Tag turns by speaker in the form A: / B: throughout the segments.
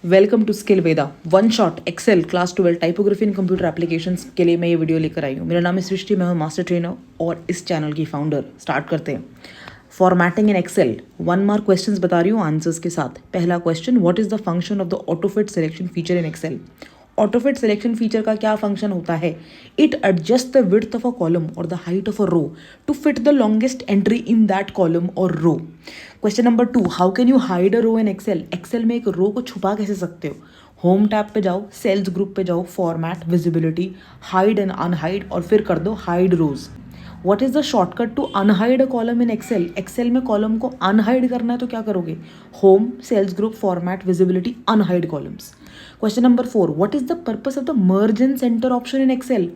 A: Welcome to skill Veda one shot Excel class 12 typography and computer applications के लिए मैं ये वीडियो लेकर आई हूँ। मेरा नाम है सृष्टि, मैं हूँ मास्टर ट्रेनर और इस चैनल की फाउंडर। स्टार्ट करते हैं। Formatting in Excel 1 mark questions बता रही हूँ आंसर्स के साथ। पहला question, what is the function of the autofit selection feature in Excel. Autofit selection feature का क्या फंक्शन होता है? It adjust the width of a column और the height of a row to fit the longest entry in that column और row. Question number 2, how can you hide a row in Excel. Excel में एक रो को छुपा कैसे सकते हो? Home tab पे जाओ, सेल्स ग्रुप पे जाओ, format, visibility, hide and unhide और फिर कर दो hide rows. What is the shortcut to unhide a column in Excel. Excel में कॉलम को अनहाइड करना है तो क्या करोगे? Home, cells group, format, visibility, unhide columns. Question number 4, what is the purpose of the merge and centre option in Excel.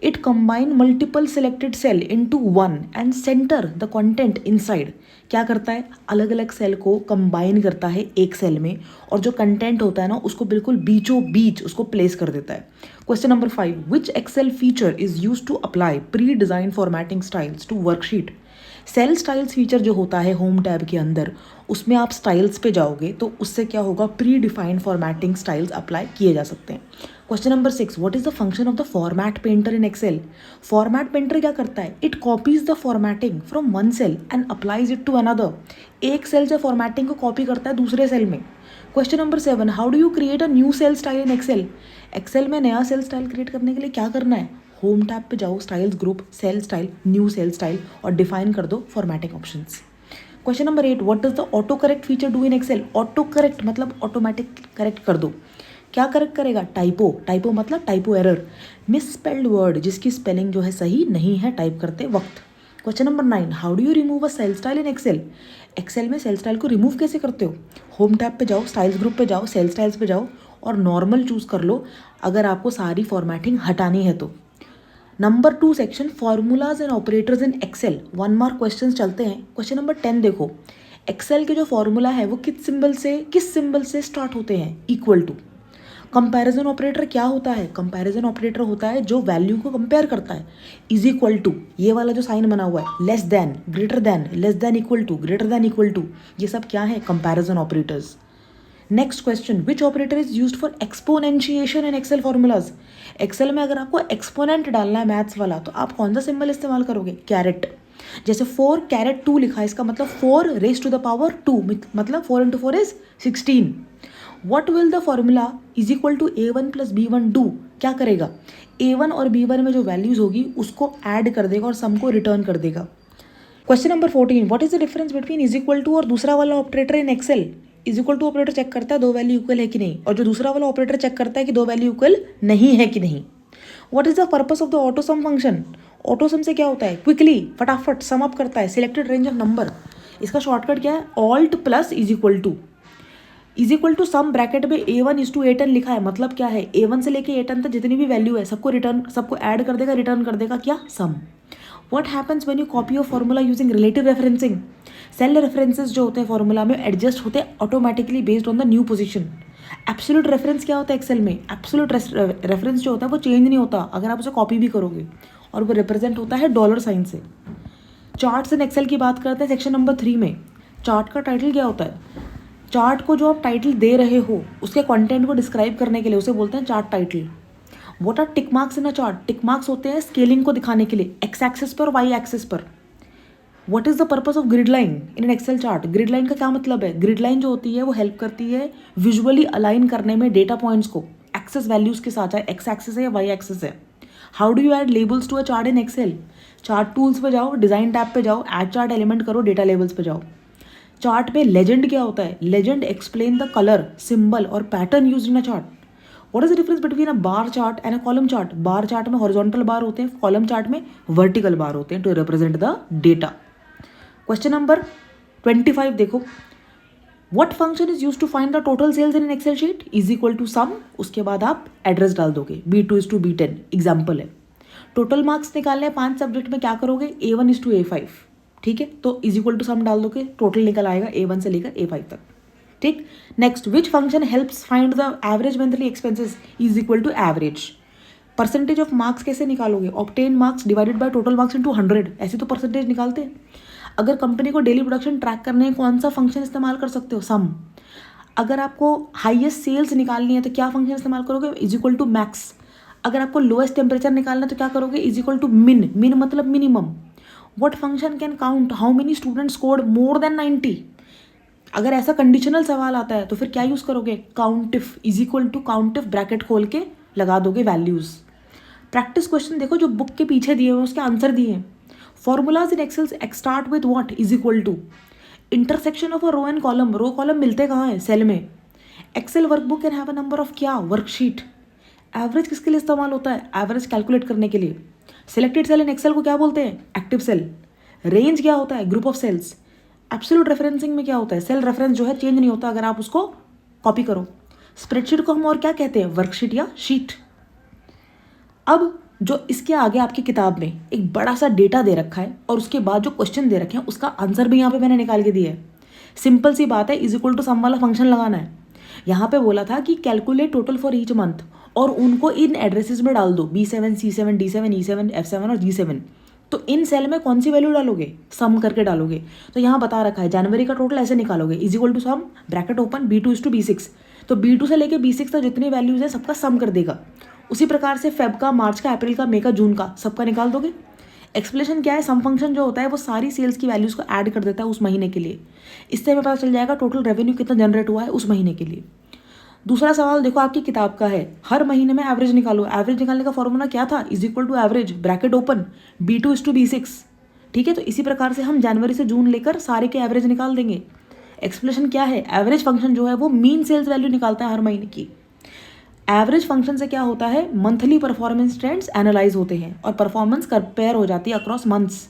A: It combine multiple selected cell into one and centre the content inside. क्या करता है? अलग अलग cell को combine करता है एक cell में और जो कंटेंट होता है ना उसको बिल्कुल बीचों बीच उसको प्लेस कर देता है। Question number 5, which Excel feature is use to apply pre design formatting styles to worksheet. Cell styles feature जो होता है होम टैब के अंदर, उसमें आप स्टाइल्स पे जाओगे तो उससे क्या होगा? Predefined formatting styles apply किए जा सकते हैं। Question number 6, what is the function of the format painter in Excel. Format painter क्या करता है? It copies the formatting from one cell and applies it to another. एक cell से formatting को कॉपी करता है दूसरे सेल में। Question number 7, how do you create a new cell style in Excel. Excel में नया सेल स्टाइल क्रिएट करने के लिए क्या करना है? होम टैब पे जाओ, styles group, cell style, new cell style और डिफाइन कर दो formatting options. Question number 8, what does the autocorrect feature do in Excel. Autocorrect मतलब ऑटोमेटिक करेक्ट कर दो। क्या करेक्ट करेगा? टाइपो। टाइपो मतलब typo error, misspelled word जिसकी स्पेलिंग जो है सही नहीं है टाइप करते वक्त। Question number 9, how do you remove a cell style in Excel. Excel में सेल स्टाइल को रिमूव कैसे करते हो? होम टैब पे जाओ, स्टाइल्स ग्रुप पे जाओ, सेल स्टाइल्स पे जाओ और नॉर्मल चूज कर लो अगर आपको सारी फॉर्मेटिंग हटानी है तो। Number 2 section, formulas and operators in Excel 1 mark question चलते हैं। क्वेश्चन नंबर 10 देखो, एक्सेल के जो फॉर्मूला है वो किस सिंबल से स्टार्ट होते हैं? Equal to. कंपैरिजन ऑपरेटर क्या होता है? कंपैरिजन ऑपरेटर होता है जो वैल्यू को कंपेयर करता है। इज इक्वल टू, ये वाला जो साइन बना हुआ है, less than, greater than, less than equal to, greater than equal to, ये सब क्या है? Comparison operators. Next question, which operator is used for exponentiation in Excel formulas. Excel में अगर आपको एक्सपोनेंट डालना है मैथ्स वाला तो आप कौन सा सिंबल इस्तेमाल करोगे? कैरेट। जैसे 4 कैरेट 2 लिखा है, इसका मतलब 4 रेज टू द पावर 2, मतलब 4 into 4 is 16। What will the formula is equal to A1 plus B1 do. क्या करेगा? A1 और B1 में जो वैल्यूज होगी उसको ऐड कर देगा और सम को रिटर्न कर देगा। Question number 14, what is the difference between is equal to और दूसरा वाला operator in Excel. Is equal to operator check करता है दो वैल्यू इक्वल है कि नहीं, और जो दूसरा वाला ऑपरेटर चेक करता है कि दो वैल्यू इक्वल नहीं है कि नहीं। What is the purpose of the auto some function. Auto सम से क्या होता है? क्विकली, फटाफट सम अप करता है सिलेक्टेड रेंज ऑफ नंबर। इसका शॉर्टकट क्या है? Alt plus is equal to. Is equal to sum bracket में A1 इज टू A10 लिखा है, मतलब क्या है? A1 से लेके A10 तक जितनी भी वैल्यू है सबको ऐड कर देगा, रिटर्न कर देगा क्या? Sum. What happens when you copy your formula using relative referencing. Cell references जो होते हैं फॉर्मूला में एडजस्ट होते हैं automatically based on the new position. Absolute reference क्या होता है एक्सेल में? एब्सोल्यूट रेफरेंस जो होता है वो चेंज नहीं होता अगर आप उसे कॉपी भी करोगे, और वो रिप्रेजेंट होता है डॉलर साइन से। चार्ट्स इन एक्सेल की बात करते हैं सेक्शन नंबर 3 में। चार्ट का टाइटल क्या होता है? चार्ट को जो आप टाइटल दे रहे हो उसके कंटेंट को डिस्क्राइब करने के लिए उसे बोलते हैं chart title. What are tick marks in a chart. Tick marks होते हैं स्केलिंग को दिखाने के लिए एक्स एक्सिस पर, वाई एक्सिस पर। What is the purpose of grid line in an Excel chart. Grid line का क्या मतलब है? ग्रिड लाइन जो होती है वो हेल्प करती है विजुअली अलाइन करने में डेटा पॉइंट्स को एक्सेस वैल्यूज के साथ, चाहे एक्स एक्सिस है या वाई एक्सिस है। How do you add labels to a chart in Excel. Chart tools पे जाओ, डिजाइन टैब पे जाओ, ऐड चार्ट एलिमेंट करो, डेटा लेबल्स पे जाओ। चार्ट में लेजेंड क्या होता है? Legend explain the colour, symbol और pattern use in a chart. What is the difference between a bar chart and a column chart. Bar chart में horizontal bar होते हैं, कॉलम चार्ट में वर्टिकल बार होते हैं to represent the data. Question number 25 देखो, what function is use to find the total sales in an Excel sheet. Is equal to sum, उसके बाद आप एड्रेस डाल दोगे, B2 is to B10 example है। Total marks निकालने हैं 5 subject में, क्या करोगे? A1 इज टू A5, ठीक है, तो इज इक्वल टू सम डाल दोगे, टोटल निकल आएगा A1 से लेकर A5 तक, ठीक। Next, which function helps find the average monthly expenses. Is equal to average. Percentage of marks कैसे निकालोगे? Obtain marks divided by total marks into 100, ऐसे तो परसेंटेज निकालते हैं। अगर कंपनी को डेली प्रोडक्शन ट्रैक करने कौन सा फंक्शन इस्तेमाल कर सकते हो? सम। अगर आपको हाईएस्ट सेल्स निकालनी है तो क्या फंक्शन इस्तेमाल करोगे, इज इक्वल टू मैक्स। अगर आपको लोएस्ट टेम्परेचर निकालना है तो क्या करोगे, इज इक्वल टू मिन। मिन मतलब minimum. What function can count how many students scored more than 90। अगर ऐसा कंडीशनल सवाल आता है तो फिर क्या यूज़ करोगे, काउंटिफ, इज इक्वल टू काउंटिफ ब्रैकेट खोल के लगा दोगे वैल्यूज़। प्रैक्टिस क्वेश्चन देखो जो बुक के पीछे दिए हुए उसके आंसर दिए हैं। Formulas in Excel start with what, is equal to intersection of a row and column. Row column मिलते कहाँ हैं, सेल में। Excel workbook can have a number of क्या, वर्कशीट। एवरेज किसके लिए इस्तेमाल होता है, एवरेज कैलकुलेट करने के लिए। सिलेक्टेड सेल इन एक्सेल को क्या बोलते हैं, एक्टिव सेल। रेंज क्या होता है, group of cells. Absolute referencing में क्या होता है, सेल रेफरेंस जो है चेंज नहीं होता अगर आप उसको कॉपी करो। स्प्रेडशीट को हम और क्या कहते हैं, वर्कशीट या शीट। अब जो इसके आगे आपकी किताब में एक बड़ा सा डेटा दे रखा है और उसके बाद जो क्वेश्चन दे रखे हैं उसका आंसर भी यहाँ पे मैंने निकाल के दिया है। सिंपल सी बात है, इज इक्वल टू सम वाला फंक्शन लगाना है। यहाँ पे बोला था कि calculate total for each month और उनको इन एड्रेसेस में डाल दो, B7, C7, D7, E7, F7 और G7। तो इन सेल में कौन सी वैल्यू डालोगे, सम करके डालोगे। तो यहाँ बता रखा है जनवरी का टोटल ऐसे निकालोगे, is equal to sum bracket open B2:B6। तो B2 से लेके B6 तक जितनी वैल्यूज है सबका सम कर देगा। उसी प्रकार से फेब का, मार्च का, अप्रैल का, मई का, जून का सबका निकाल दोगे। एक्सप्लेनेशन क्या है, सम फंक्शन जो होता है वो सारी सेल्स की वैल्यूज को ऐड कर देता है उस महीने के लिए। इससे हमें पता चल जाएगा टोटल रेवेन्यू कितना जनरेट हुआ है उस महीने के लिए। दूसरा सवाल देखो आपकी किताब का है, हर महीने में एवरेज निकालो। एवरेज निकालने का फॉर्मूला क्या था, is equal to average bracket open B2:B6। ठीक है, तो इसी प्रकार से हम जनवरी से जून लेकर सारे के एवरेज निकाल देंगे। एक्सप्लेनेशन क्या है, एवरेज फंक्शन जो है वो मीन सेल्स वैल्यू निकालता है हर महीने की। एवरेज फंक्शन से क्या होता है, मंथली परफॉर्मेंस ट्रेंड्स एनालाइज होते हैं और परफॉर्मेंस कंपेयर हो जाती है अक्रॉस मंथ्स।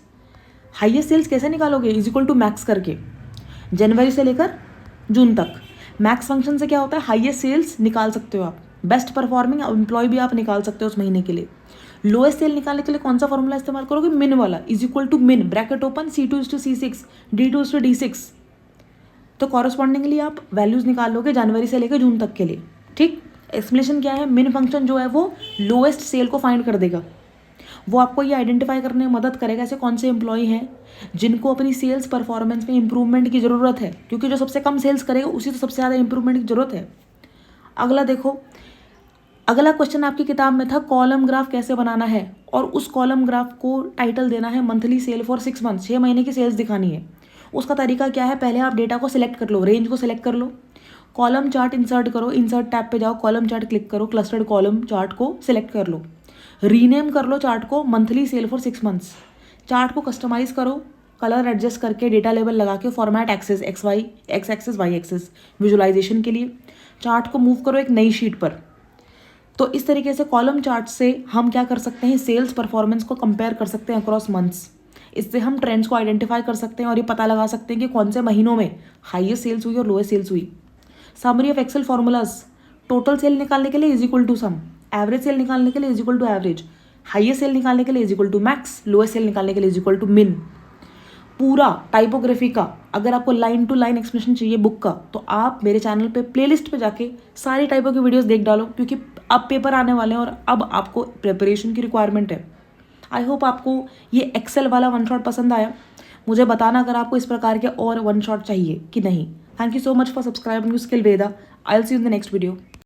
A: हाईएस्ट सेल्स कैसे निकालोगे, इज इक्वल टू मैक्स करके, जनवरी से लेकर जून तक। मैक्स फंक्शन से क्या होता है, हाईएस्ट सेल्स निकाल सकते हो आप। बेस्ट परफॉर्मिंग एम्प्लॉय भी आप निकाल सकते हो उस महीने के लिए। लोएस्ट सेल निकालने के लिए कौन सा फॉर्मूला इस्तेमाल करोगे, मिन वाला, इज इक्वल टू मिन ब्रैकेट ओपन C2:C6, D2:D6। तो कॉरस्पॉन्डिंगली आप वैल्यूज निकालोगे जनवरी से लेकर जून तक के लिए। ठीक, एक्सप्लेनेशन क्या है, मिन फंक्शन जो है वो लोएस्ट सेल को फाइंड कर देगा। वो आपको ये आइडेंटिफाई करने में मदद करेगा ऐसे कौन से एम्प्लॉय हैं जिनको अपनी सेल्स परफॉर्मेंस में इंप्रूवमेंट की ज़रूरत है, क्योंकि जो सबसे कम सेल्स करेगा उसी को सबसे ज़्यादा इंप्रूवमेंट की ज़रूरत है। अगला देखो, अगला क्वेश्चन आपकी किताब में था कॉलम ग्राफ कैसे बनाना है, और उस कॉलम ग्राफ को टाइटल देना है मंथली सेल फॉर 6 मंथ, 6 महीने की सेल्स दिखानी है। उसका तरीका क्या है, पहले आप डेटा को सिलेक्ट कर लो, रेंज को सिलेक्ट कर लो, कॉलम चार्ट इंसर्ट करो, इंसर्ट टैब पे जाओ, कॉलम चार्ट क्लिक करो, क्लस्टर्ड कॉलम चार्ट को सिलेक्ट कर लो, रीनेम कर लो चार्ट को monthly sale for 6 months. Chart को कस्टमाइज करो, कलर एडजस्ट करके, डेटा लेबल लगा के, format axis X axis Y axis visualisation के लिए। चार्ट को मूव करो एक नई शीट पर। तो इस तरीके से कॉलम चार्ट से हम क्या कर सकते हैं, सेल्स परफॉर्मेंस को कंपेयर कर सकते हैं अक्रॉस मंथ्स। इससे हम ट्रेंड्स को आइडेंटिफाई कर सकते हैं और ये पता लगा सकते हैं कि कौन से महीनों में हाईएस्ट सेल्स हुई और लोएस्ट सेल्स हुई। Summary of Excel formulas, total sale निकालने के लिए is equal to sum, average sale निकालने के लिए is equal to average, highest sale निकालने के लिए is equal to max, lowest sale निकालने के लिए इज इक्वल टू मिन। पूरा टाइपोग्राफी का अगर आपको लाइन टू लाइन एक्सप्लेनेशन चाहिए बुक का, तो आप मेरे चैनल पे प्लेलिस्ट पे जाके सारी टाइपों की वीडियोस देख डालो, क्योंकि अब पेपर आने वाले हैं और अब आपको प्रिपरेशन की रिक्वायरमेंट है। आई होप आपको ये एक्सेल वाला वन शॉट पसंद आया। मुझे बताना अगर आपको इस प्रकार के और वन शॉट चाहिए कि नहीं। Thank you so much for subscribing to skill Veda. I will see you in the next video.